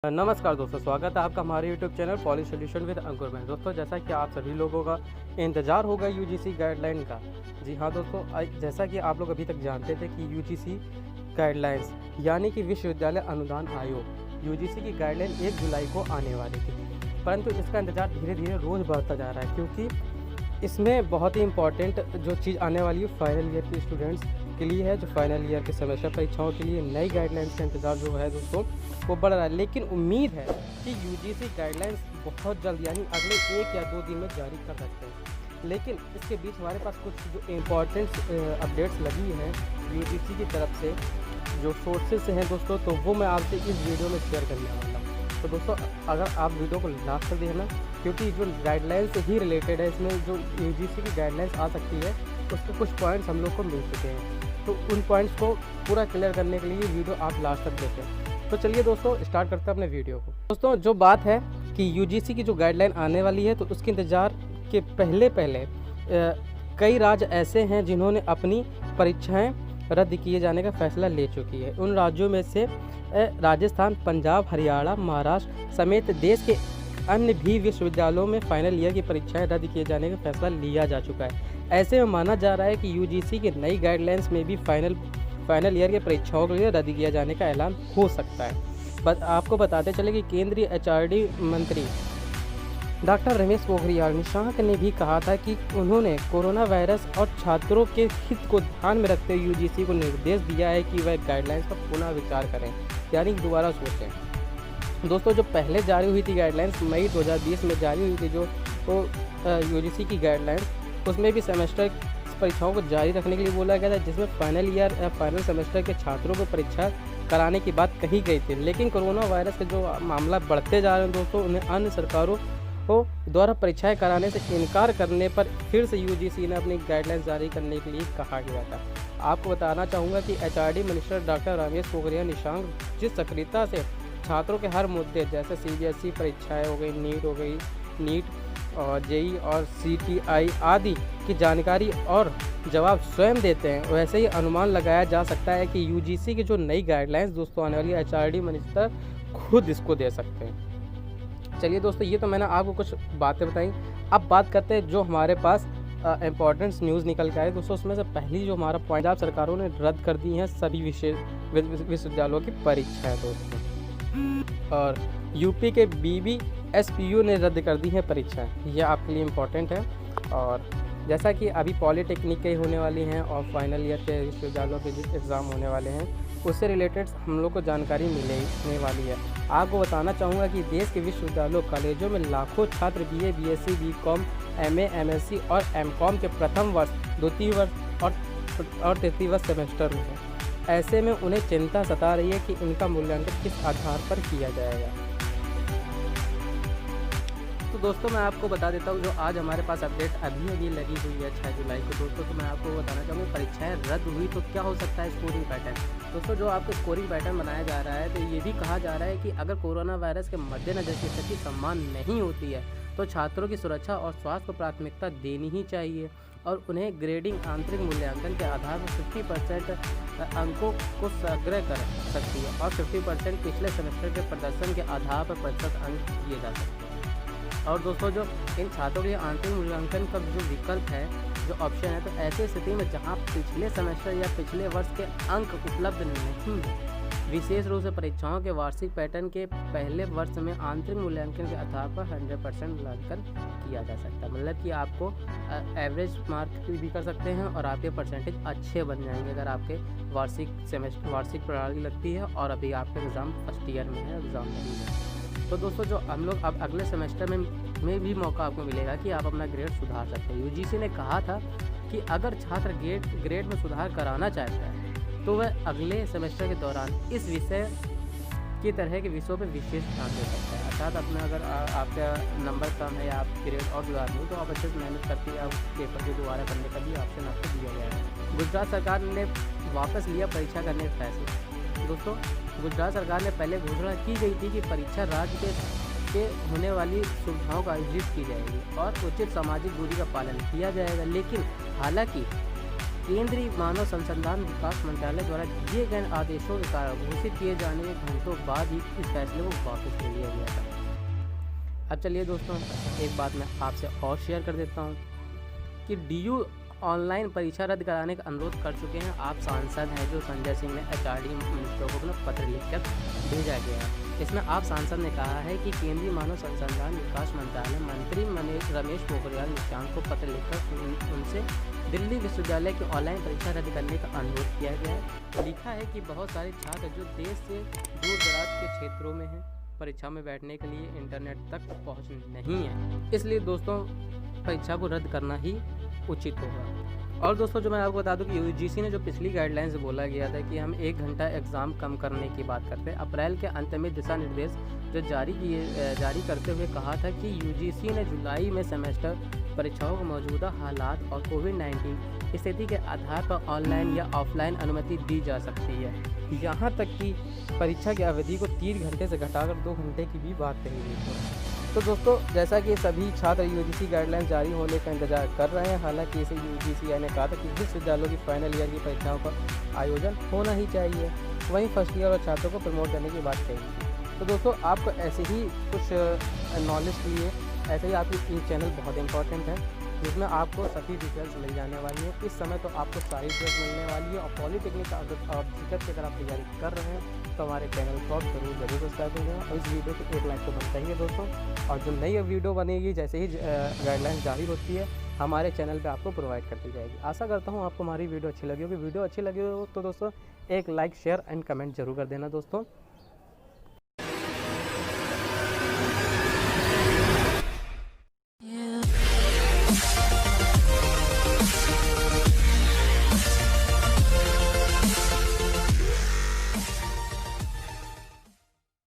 नमस्कार दोस्तों, स्वागत है आपका हमारे YouTube channel polish solution with Ankur में। दोस्तों, जैसा कि आप सभी लोगों का इंतज़ार होगा यूजीसी गाइडलाइन का। जी हाँ दोस्तों, जैसा कि आप लोग अभी तक जानते थे कि यूजीसी गाइडलाइंस यानी कि विश्वविद्यालय अनुदान आयोग यूजीसी की गाइडलाइन 1 जुलाई को आने वाली थी, परंतु इसका इंतज़ार धीरे धीरे रोज़ बढ़ता जा रहा है, क्योंकि इसमें बहुत ही इम्पॉर्टेंट जो चीज़ आने वाली है फाइनल ईयर के स्टूडेंट्स के लिए है। जो फाइनल ईयर के सेमेस्टर परीक्षाओं के लिए नई गाइडलाइंस का इंतज़ार जो है दोस्तों वो बढ़ रहा है। लेकिन उम्मीद है कि यूजीसी गाइडलाइंस बहुत जल्द यानी अगले 1 या 2 दिन में जारी कर सकते हैं। लेकिन इसके बीच हमारे पास कुछ जो इम्पोर्टेंट अपडेट्स लगी हैं यूजीसी की तरफ से, जो सोर्सेज से हैं दोस्तों, तो वो मैं आपसे इस वीडियो में शेयर करने वाला हूँ। तो दोस्तों, अगर आप वीडियो को लास्ट तक देखना, क्योंकि जो गाइडलाइंस से ही रिलेटेड है, इसमें जो यूजीसी की गाइडलाइंस आ सकती है उसके कुछ पॉइंट्स हम लोग को मिल चुके हैं। तो उन पॉइंट्स को पूरा क्लियर करने के लिए वीडियो आप लास्ट तक देखें। तो चलिए दोस्तों, स्टार्ट करते हैं अपने वीडियो को। दोस्तों, जो बात है कि यूजीसी की जो गाइडलाइन आने वाली है, तो उसके इंतज़ार के पहले कई राज्य ऐसे हैं जिन्होंने अपनी परीक्षाएं रद्द किए जाने का फैसला ले चुकी है। उन राज्यों में से राजस्थान, पंजाब, हरियाणा, महाराष्ट्र समेत देश के अन्य भी विश्वविद्यालयों में फाइनल ईयर की परीक्षाएं रद्द किए जाने का फैसला लिया जा चुका है। ऐसे में माना जा रहा है कि यूजीसी की नई गाइडलाइंस में भी फाइनल ईयर की परीक्षाओं के लिए रद्द किया जाने का ऐलान हो सकता है। आपको बताते चले कि केंद्रीय एचआरडी मंत्री डॉक्टर रमेश पोखरियाल निशंक ने भी कहा था कि उन्होंने कोरोना वायरस और छात्रों के हित को ध्यान में रखते हुए यूजीसी को निर्देश दिया है कि वह गाइडलाइंस पर पुनः विचार करें, यानी दोबारा सोचें। दोस्तों, जो पहले जारी हुई थी गाइडलाइंस मई 2020 में जारी हुई थी, जो यूजीसी की गाइडलाइंस, उसमें भी सेमेस्टर परीक्षाओं को जारी रखने के लिए बोला गया था, जिसमें फाइनल सेमेस्टर के छात्रों को परीक्षा कराने की बात कही गई थी। लेकिन कोरोना वायरस के जो मामला बढ़ते जा रहे हैं दोस्तों, उन्हें अन्य सरकारों को द्वारा परीक्षाएं कराने से इनकार करने पर फिर से यूजीसी ने अपनी गाइडलाइंस जारी करने के लिए कहा गया था। आपको बताना चाहूँगा कि HRD minister doctor Ramesh Pokhriyal Nishank जिस सक्रियता से छात्रों के हर मुद्दे जैसे सीबीएसई परीक्षाएँ हो गई, नीट और जेई और सीटीआई आदि की जानकारी और जवाब स्वयं देते हैं, वैसे ही अनुमान लगाया जा सकता है कि यूजीसी की जो नई गाइडलाइंस दोस्तों आने वाली एचआरडी मिनिस्टर खुद इसको दे सकते हैं। चलिए दोस्तों, ये तो मैंने आपको कुछ बातें बताई। अब बात करते हैं जो हमारे पास इम्पोर्टेंट न्यूज़ निकल के आए दोस्तों। उसमें से पहली जो हमारा पॉइंट, पंजाब सरकारों ने रद्द कर दी हैं सभी विश्वविद्यालयों की परीक्षाएँ दोस्तों, और यूपी के बीबीएसपीयू ने रद्द कर दी है परीक्षाएं। यह आपके लिए इम्पोर्टेंट है। और जैसा कि अभी पॉलिटेक्निक के होने वाली हैं और फाइनल ईयर के विश्वविद्यालयों के एग्ज़ाम होने वाले हैं, उससे रिलेटेड हम लोग को जानकारी मिलने वाली है। आपको बताना चाहूँगा कि देश के विश्वविद्यालयों कॉलेजों में लाखों छात्र BA, BSc, BCom, MA, MSc और एमकॉम के प्रथम वर्ष, द्वितीय वर्ष और तृतीय वर्ष सेमेस्टर में हैं। ऐसे में उन्हें चिंता सता रही है कि इनका मूल्यांकन किस आधार पर किया जाएगा। तो दोस्तों, मैं आपको बता देता हूँ जो आज हमारे पास अपडेट अभी लगी हुई है 6 जुलाई को दोस्तों। तो मैं आपको बताना चाहूँगा परीक्षाएं रद्द हुई तो क्या हो सकता है स्कोरिंग पैटर्न। दोस्तों, जो आपको स्कोरिंग पैटर्न बनाया जा रहा है, तो ये भी कहा जा रहा है कि अगर कोरोना वायरस के मद्देनजर स्थिति सम्मान नहीं होती है तो छात्रों की सुरक्षा और स्वास्थ्य को प्राथमिकता देनी ही चाहिए, और उन्हें ग्रेडिंग आंतरिक मूल्यांकन के आधार पर 50% अंकों को संग्रह कर सकती है और 50% पिछले सेमेस्टर के प्रदर्शन के आधार पर प्रतिशत अंक दिए जा सकते हैं। और दोस्तों, जो इन छात्रों के आंतरिक मूल्यांकन का जो विकल्प है, जो ऑप्शन है, तो ऐसी स्थिति में जहां पिछले सेमेस्टर या पिछले वर्ष के अंक उपलब्ध नहीं है, विशेष रूप से परीक्षाओं के वार्षिक पैटर्न के पहले वर्ष में आंतरिक मूल्यांकन के आधार पर 100% मूल्यांकन किया जा सकता है। मतलब कि आपको एवरेज मार्क भी कर सकते हैं और आपके परसेंटेज अच्छे बन जाएंगे अगर आपके वार्षिक प्रणाली लगती है और अभी आपके एग्ज़ाम फर्स्ट ईयर में है, एग्ज़ाम नहीं है। तो दोस्तों, जो हम लोग अब अगले सेमेस्टर में भी मौका आपको मिलेगा कि आप अपना ग्रेड सुधार सकते हैं। यूजीसी ने कहा था कि अगर छात्र ग्रेड में सुधार कराना चाहता है तो वह अगले सेमेस्टर के दौरान इस विषय की तरह के विषयों पर विशेष ध्यान दे सकता है। अर्थात अपना अगर आपका नंबर कम है या आप ग्रेड और सुधार नहीं, तो आप अच्छे से मेहनत करके आप पेपर को दोबारा करने का भी ऑप्शन आपको दिया गया है। गुजरात सरकार ने वापस लिया परीक्षा करने का फैसला। दोस्तों, गुजरात सरकार ने पहले घोषणा की गई थी कि परीक्षा राज्य के होने वाली सुविधाओं का आयोजित की जाएगी और उचित सामाजिक दूरी का पालन किया जाएगा। लेकिन हालांकि केंद्रीय मानव संसाधन विकास मंत्रालय द्वारा दिए गए आदेशों के कारण घोषित किए जाने के घंटों बाद ही इस फैसले को वापस ले लिया गया था। अब चलिए दोस्तों, एक बात मैं आपसे और शेयर कर देता हूँ कि DU ऑनलाइन परीक्षा रद्द कराने का अनुरोध कर चुके हैं। आप सांसद हैं जो संजय सिंह ने HRD मिनिस्टर को अपना पत्र लिखकर भेजा गया है। इसमें आप सांसद ने कहा है कि केंद्रीय मानव संसाधन विकास मंत्रालय मंत्री रमेश पोखरियाल निशंक को पत्र लिखकर उनसे दिल्ली विश्वविद्यालय की ऑनलाइन परीक्षा रद्द करने का अनुरोध किया गया है। लिखा है कि बहुत सारे छात्र जो देश से दूर दराज के क्षेत्रों में हैं, परीक्षा में बैठने के लिए इंटरनेट तक पहुँच नहीं है, इसलिए दोस्तों परीक्षा को रद्द करना ही उचित होगा। और दोस्तों जो मैं आपको बता दूं कि UGC ने जो पिछली गाइडलाइंस बोला गया था कि हम 1 घंटा एग्ज़ाम कम करने की बात करते हैं, अप्रैल के अंत में दिशा निर्देश जो जारी करते हुए कहा था कि UGC ने जुलाई में सेमेस्टर परीक्षाओं के मौजूदा हालात और कोविड-19 स्थिति के आधार पर ऑनलाइन या ऑफलाइन अनुमति दी जा सकती है। यहाँ तक कि परीक्षा की अवधि को 3 घंटे से घटाकर 2 घंटे की भी बात कही गई थी। तो दोस्तों जैसा कि सभी छात्र UGC गाइडलाइन जारी होने का इंतजार कर रहे हैं, हालांकि इसे UGC ने कहा था कि विश्वविद्यालयों की फाइनल ईयर की परीक्षाओं का आयोजन होना ही चाहिए, वहीं फर्स्ट ईयर और छात्रों को प्रमोट करने की बात कही थी। तो दोस्तों आपको ऐसे ही कुछ नॉलेज के लिए ऐसे ही आपकी ये चैनल बहुत इंपॉर्टेंट है, जिसमें आपको सभी डिटेल्स मिल जाने वाली है। इस समय तो आपको सारी डिटेल्स मिलने वाली है। और पॉलिटेक्निक का अगर की अगर आप तैयारी कर रहे हैं तो हमारे चैनल को आप जरूर सब्सक्राइब करेंगे और इस वीडियो को 1 लाइक तो बनता ही है दोस्तों। और जो नई वीडियो बनेगी जैसे ही गाइडलाइन जारी होती है हमारे चैनल पे आपको प्रोवाइड करती जाएगी। आशा करता हूँ आपको हमारी वीडियो अच्छी लगी होगी। वीडियो अच्छी लगी हो तो दोस्तों एक लाइक, शेयर एंड कमेंट जरूर कर देना दोस्तों।